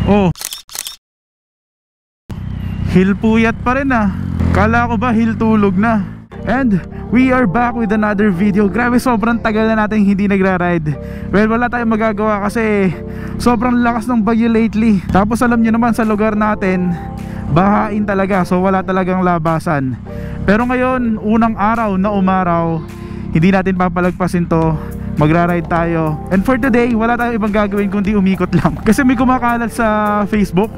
Oh, hill puyat pa rin ah. Kala ko ba hill tulog na. And we are back with another video. Grabe, sobrang tagal na natin hindi nagra-ride. Well, wala tayong magagawa kasi sobrang lakas ng bagyo lately. Tapos alam nyo naman sa lugar natin, bahain talaga, so wala talagang labasan. Pero ngayon, unang araw na umaraw, hindi natin papalagpasin to. Magra-ride tayo. And for today, wala tayong ibang gagawin kundi umikot lang. Kasi may kumakalat sa Facebook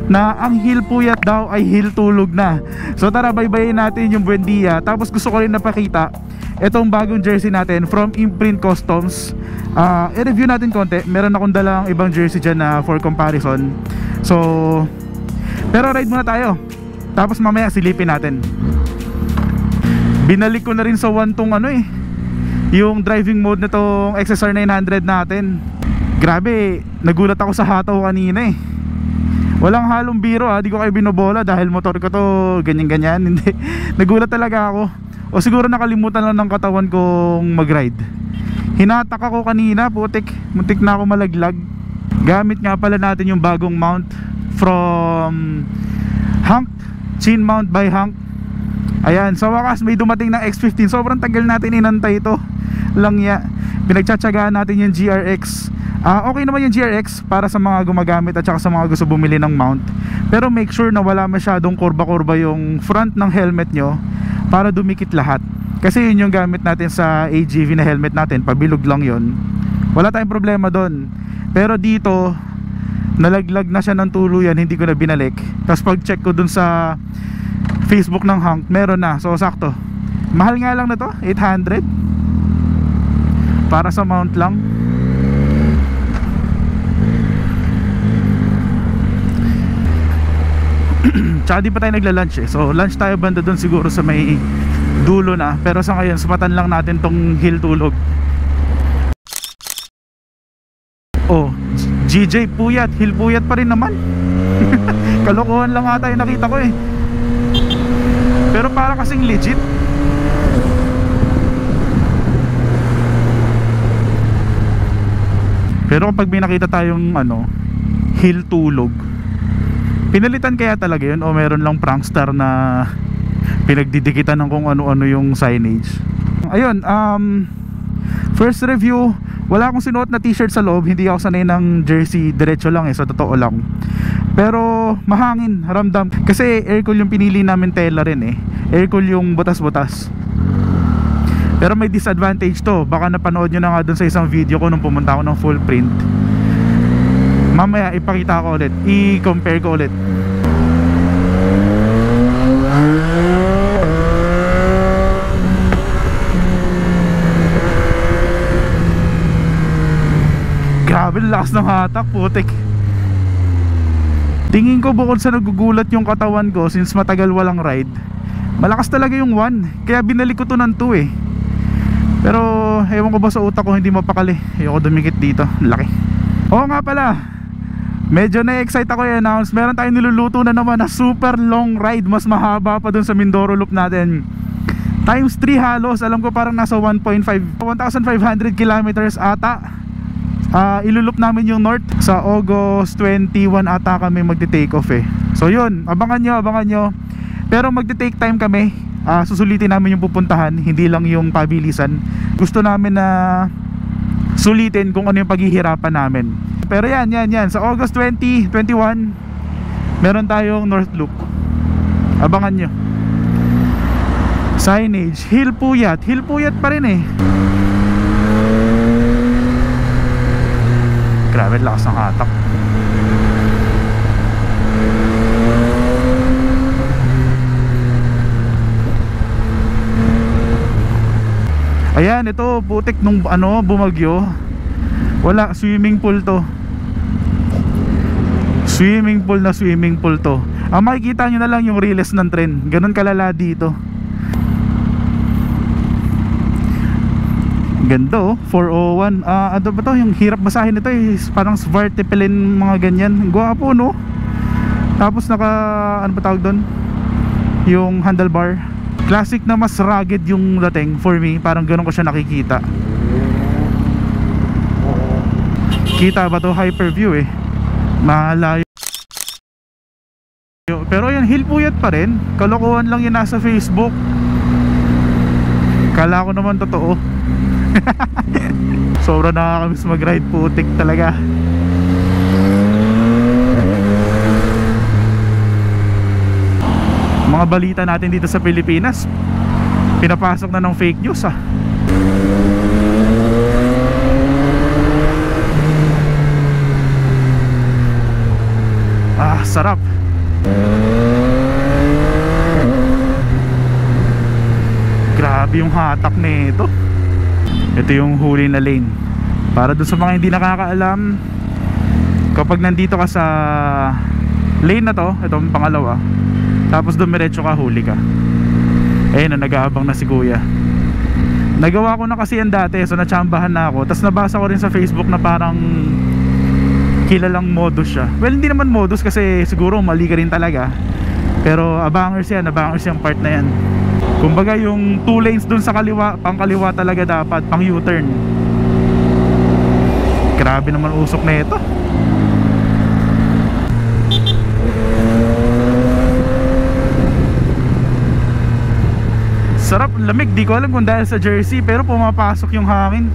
na ang hill puyat daw ay hill tulog na. So tara, baybayin natin yung Buendia. Tapos gusto ko rin napakita itong bagong jersey natin from Imprint Customs. I-review natin konti. Meron akong dalang ibang jersey dyan na for comparison. So pero ride muna tayo, tapos mamaya silipin natin. Binalik ko na rin sa one tong yung driving mode na tong XSR 900 natin. Grabe, nagulat ako sa hataw kanina eh. Walang halong biro di ko kayo binobola dahil motor ko to ganyan-ganyan. Hindi, nagulat talaga ako. O siguro nakalimutan lang ng katawan kong mag-ride. Hinatak ako kanina, putik, muntik na ako malaglag. Gamit nga pala natin yung bagong mount from Hank, Chin Mount by Hank. Ayan, sa wakas may dumating na X15. Sobrang tagal natin inantay ito. Langya, pinagtsatsagaan natin yung GRX. Okay naman yung GRX para sa mga gumagamit at saka sa mga gusto bumili ng mount. Pero make sure na wala masyadong kurba-kurba yung front ng helmet nyo para dumikit lahat. Kasi yun yung gamit natin sa AGV na helmet natin, pabilog lang yun. Wala tayong problema doon. Pero dito, nalaglag na siya ng tuluyan, hindi ko na binalik. Tapos pag check ko dun sa Facebook ng Hank, meron na. So sakto. Mahal nga lang na to, 800 para sa mount lang. Tsaka di pa tayo nagla-lunch eh. So lunch tayo banda dun siguro sa may dulo na. Pero sa ngayon, sumatan lang natin tong hill tulog. Oh, GJ puyat, hill puyat pa rin naman. Kalokohan lang ata yung nakita ko eh. Pero para kasing legit. Pero kapag may nakita tayong hill tulog, pinalitan kaya talaga yun o meron lang prankster na pinagdidikitan ng kung ano-ano yung signage. Ayun, first review, wala akong sinuot na t-shirt sa loob. Hindi ako sanay ng jersey, diretso lang sa totoo lang. Pero mahangin, ramdam. Kasi aircool yung pinili namin, tela rin aircool yung butas-butas. Pero may disadvantage to. Baka napanood nyo na nga dun sa isang video ko nung pumunta ako ng full print. Mamaya ipakita ko ulit, i-compare ko ulit. Grabe, lakas ng hatak, putik. Tingin ko bukod sa nagugulat yung katawan ko since matagal walang ride, malakas talaga yung 1. Kaya binalik ko to ng 2 Pero ewan ko ba sa utak ko hindi mapakali. Ayoko dumikit dito, laki. Oo nga pala, medyo na-excite ako i-announce. Meron tayong niluluto na naman na super long ride. Mas mahaba pa dun sa Mindoro Loop natin. Times 3 halos. Alam ko parang nasa 1.5 1,500 kilometers ata. Ilulup namin yung north. Sa August 21 ata kami magte-take off So yun, abangan nyo. Pero magte-take time kami. Susulitin namin yung pupuntahan, hindi lang yung pabilisan. Gusto namin na sulitin kung ano yung paghihirapan namin. Pero yan, sa August 20, 21 meron tayong North Loop. Abangan nyo. Signage, hill puyat pa rin Grabe, lakas ng hatak. Ayan, ito putik nung bumagyo. Wala, swimming pool to. Swimming pool to. Ang makikita nyo na lang yung riles ng tren. Ganun kalala dito. Ganda 401. Ano ba to? Yung hirap basahin ito parang Svartepelin, mga ganyan. Gwapo no? Tapos ano ba tawag doon? Yung handlebar. Classic na mas rugged yung dating for me. Parang ganun ko siya nakikita. Kita ba to? Hyper view Malayo. Pero yan, hill puyat pa rin. Kalokohan lang yun nasa Facebook. Kala ko naman totoo. Sobra nakakamiss mag-ride, putik talaga. Mga balita natin dito sa Pilipinas, pinapasok na ng fake news ah. Ah, sarap. Grabe yung hatak nito. Ito yung huli na lane. Para doon sa mga hindi nakakaalam, kapag nandito ka sa lane na to, itong pangalawa, tapos dumiretso ka, huli ka. Ayun na, nag-aabang na si kuya. Nagawa ko na kasi yan dati, so natsambahan na ako. Tapos nabasa ko rin sa Facebook na parang kilalang modus siya. Well, hindi naman modus kasi siguro mali ka rin talaga. Pero abangers yan, abangers yung part na yan. Kumbaga yung 2 lanes dun sa kaliwa, pang kaliwa talaga dapat, pang U-turn. Grabe naman usok na ito. Sarap, lamig. Di ko alam kung dahil sa jersey, pero pumapasok yung hangin.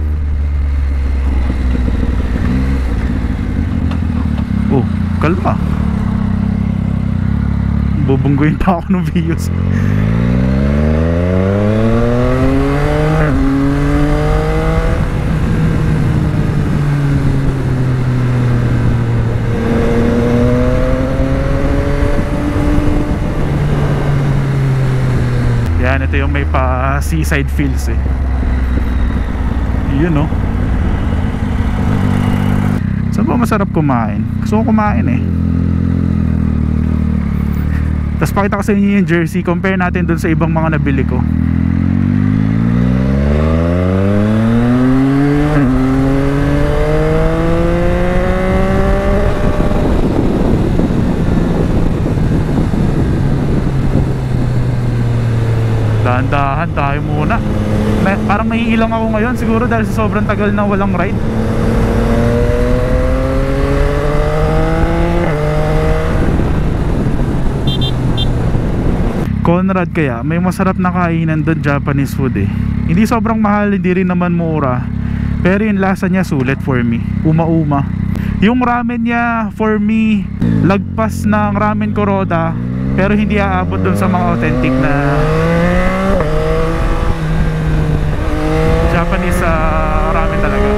Oh, kalma. Bubungguin pa ako ng views. Yan, ito yung may pa seaside feels eh. Yun oh. Saan ba masarap kumain? Gusto ko kumain eh. Tapos pakita ko sa inyo yung jersey. Compare natin dun sa ibang mga nabili ko. Dahan-dahan tayo muna. Parang naiilang ako ngayon. Siguro dahil sa sobrang tagal na walang ride. Conrad kaya, may masarap na kainan doon, Japanese food eh. Hindi sobrang mahal, hindi rin naman mura. Pero yung lasa niya sulit for me. Uma-uma. Yung ramen niya for me, lagpas ng ramen Kuroda, pero hindi aabot doon sa mga authentic na Japanese ramen talaga.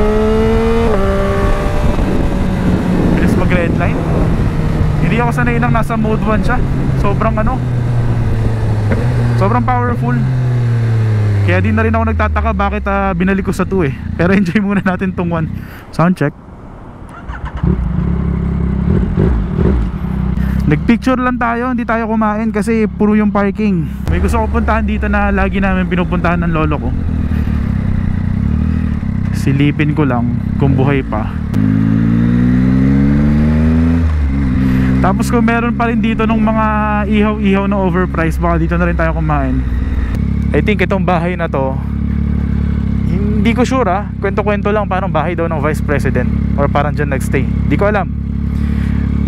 Bilis mag redline. Hindi ako sanay lang nasa mode 1 siya. Sobrang sobrang powerful. Kaya din na rin ako nagtataka bakit binalik ko sa 2 eh. Pero enjoy muna natin tong 1. Sound check. Nagpicture lang tayo, hindi tayo kumain kasi puro yung parking. May gusto ko puntahan dito na lagi namin pinupuntahan ng lolo ko. Silipin ko lang kung buhay pa. Tapos kung meron pa rin dito nung mga ihaw-ihaw na overpriced, baka dito na rin tayo kumain. I think itong bahay na to, hindi ko sure kwento-kwento lang, parang bahay daw ng vice president or parang dyan nagstay, di ko alam.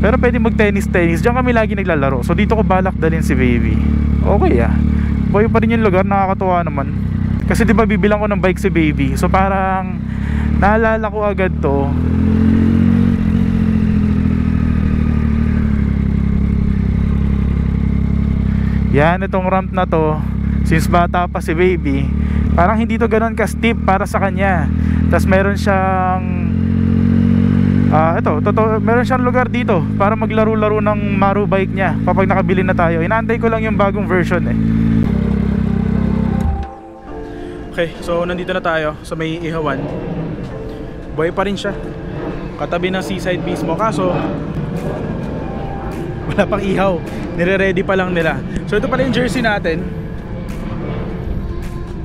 Pero pwede mag tennis, dyan kami lagi naglalaro. So dito ko balak dalhin si baby. Okay boy pa rin yung lugar, nakakatuwa naman. Kasi di ba bibilang ko ng bike si baby, so parang naalala ko agad to. Yan, itong ramp na to, since bata pa si baby, parang hindi to ganoon ka steep para sa kanya. Tapos meron siyang meron siyang lugar dito para maglaro-laro ng Maru bike niya kapag nakabili na tayo. Inaantay ko lang yung bagong version eh. Okay, so nandito na tayo sa may ihawan. Buhay pa rin siya, katabi ng seaside mismo, kaso wala pang ihaw, nire-ready pa lang nila. So ito pala yung jersey natin.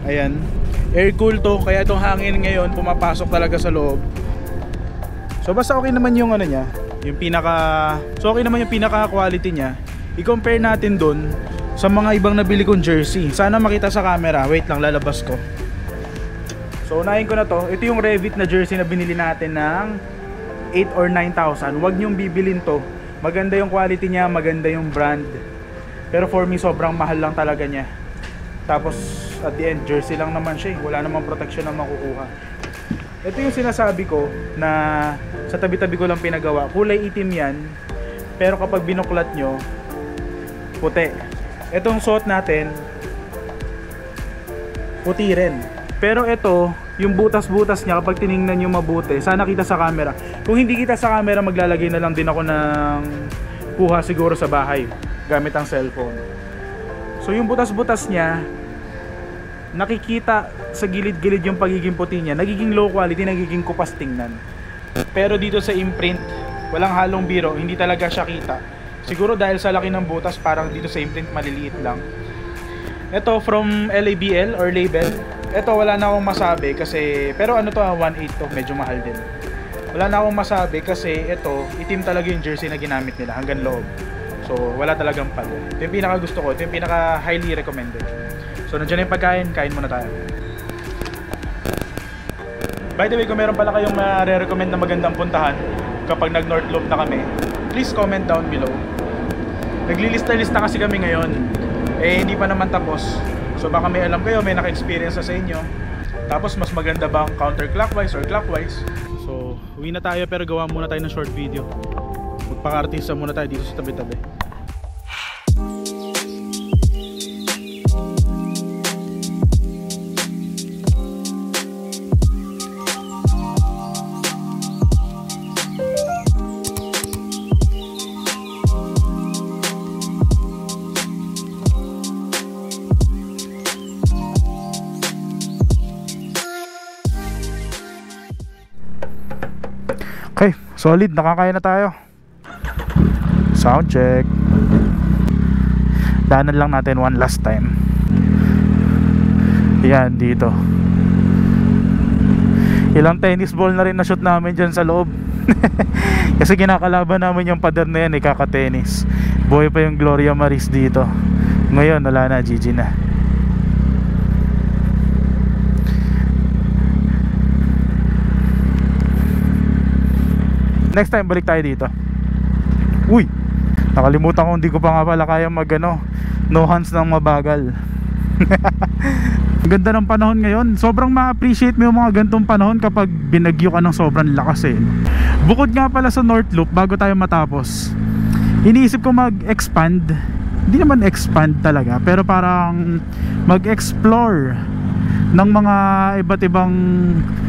Ayan, air cool to, kaya itong hangin ngayon pumapasok talaga sa loob. So basta okay naman yung niya, yung okay naman yung pinaka quality niya. I-compare natin dun sa mga ibang nabili kong jersey. Sana makita sa camera, wait lang, lalabas ko. So unahin ko na to. Ito yung Revit na jersey na binili natin ng 8 or 9,000, wag nyong bibilin to. Maganda yung quality niya, maganda yung brand, pero for me sobrang mahal lang talaga niya. Tapos at the end, jersey lang naman siya, wala namang protection na makukuha. Ito yung sinasabi ko na sa tabi-tabi ko lang pinagawa. Kulay itim yan, pero kapag binuklat nyo, puti. Itong suot natin, puti rin. Pero ito, yung butas-butas niya, kapag tiningnan nyo mabuti, sana kita sa camera. Kung hindi kita sa camera, maglalagay na lang din ako ng kuha siguro sa bahay gamit ang cellphone. So yung butas-butas niya, nakikita sa gilid-gilid yung pagiging puti niya, nagiging low quality, nagiging kupas tingnan. Pero dito sa imprint, walang halong biro, hindi talaga siya kita. Siguro dahil sa laki ng butas, parang dito sa imprint maliliit lang. Ito from LABL or label. Ito wala na akong masabi kasi, pero ano to, 1.8 to, medyo mahal din. Wala na akong masabi kasi ito, itim talaga yung jersey na ginamit nila hanggang loob. So wala talagang pal. Ito yung pinaka gusto ko, ito yung pinaka highly recommended. So nandiyan na yung pagkain, kain muna tayo. By the way, kung meron pala kayong ma-recommend na magandang puntahan kapag nag North Loop na kami, please comment down below. Naglilista-lista kasi kami ngayon, eh hindi pa naman tapos. So baka may alam kayo, may naka-experience na sa inyo. Tapos mas maganda bang counterclockwise or clockwise? So uwi na tayo, pero gawa muna tayo ng short video. Magpaka-artista muna tayo dito sa tabi-tabi. Okay, solid, nakakaya na tayo. Sound check. Daanan lang natin one last time. Yan, dito. Ilang tennis ball na rin na shoot namin dyan sa loob. Kasi kinakalaban namin yung pader na yan, kaka-tennis. Buhay pa yung Gloria Maris dito. Ngayon, wala na, GG na. Next time balik tayo dito. Uy, nakalimutan ko, hindi ko pa nga pala kaya mag no hands ng mabagal. Ganda ng panahon ngayon. Sobrang ma-appreciate mo yung mga gantong panahon kapag binagyo ka ng sobrang lakas eh. Bukod nga pala sa North Loop, bago tayo matapos, iniisip ko mag-expand. Hindi naman expand talaga, pero parang mag-explore ng mga iba't ibang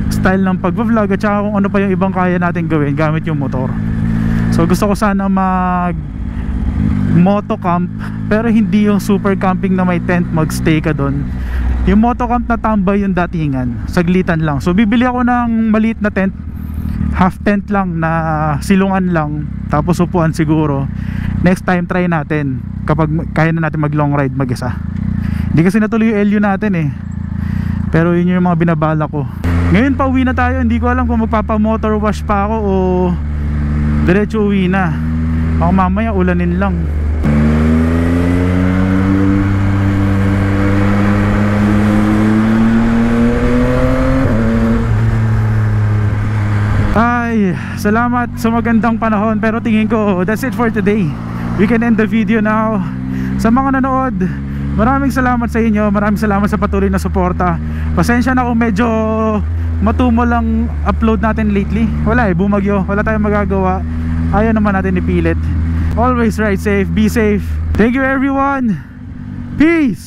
style ng pag-vlog at saka kung ano pa yung ibang kaya natin gawin gamit yung motor. So gusto ko sana mag motocamp, pero hindi yung super camping na may tent, magstay ka doon. Yung motocamp na tambay yung datingan, saglitan lang. So bibili ako ng maliit na tent, half tent lang na silungan lang, tapos upuan siguro. Next time try natin kapag kaya na natin mag long ride mag-isa. Hindi kasi natuloy yung LU natin eh, pero yun yung mga binabala ko. Ngayon pa uwi na tayo, hindi ko alam kung magpapa motor wash pa ako o diretso uwi na. Ako mamaya ulanin lang. Ay, salamat sa magandang panahon, pero tingin ko that's it for today. We can end the video now. Sa mga nanood, maraming salamat sa inyo. Maraming salamat sa patuloy na suporta. Pasensya na kung medyo matumo lang upload natin lately. Wala eh, bumagyo, wala tayong magagawa. Ayaw naman natin ipilit. Always ride safe, be safe. Thank you everyone. Peace.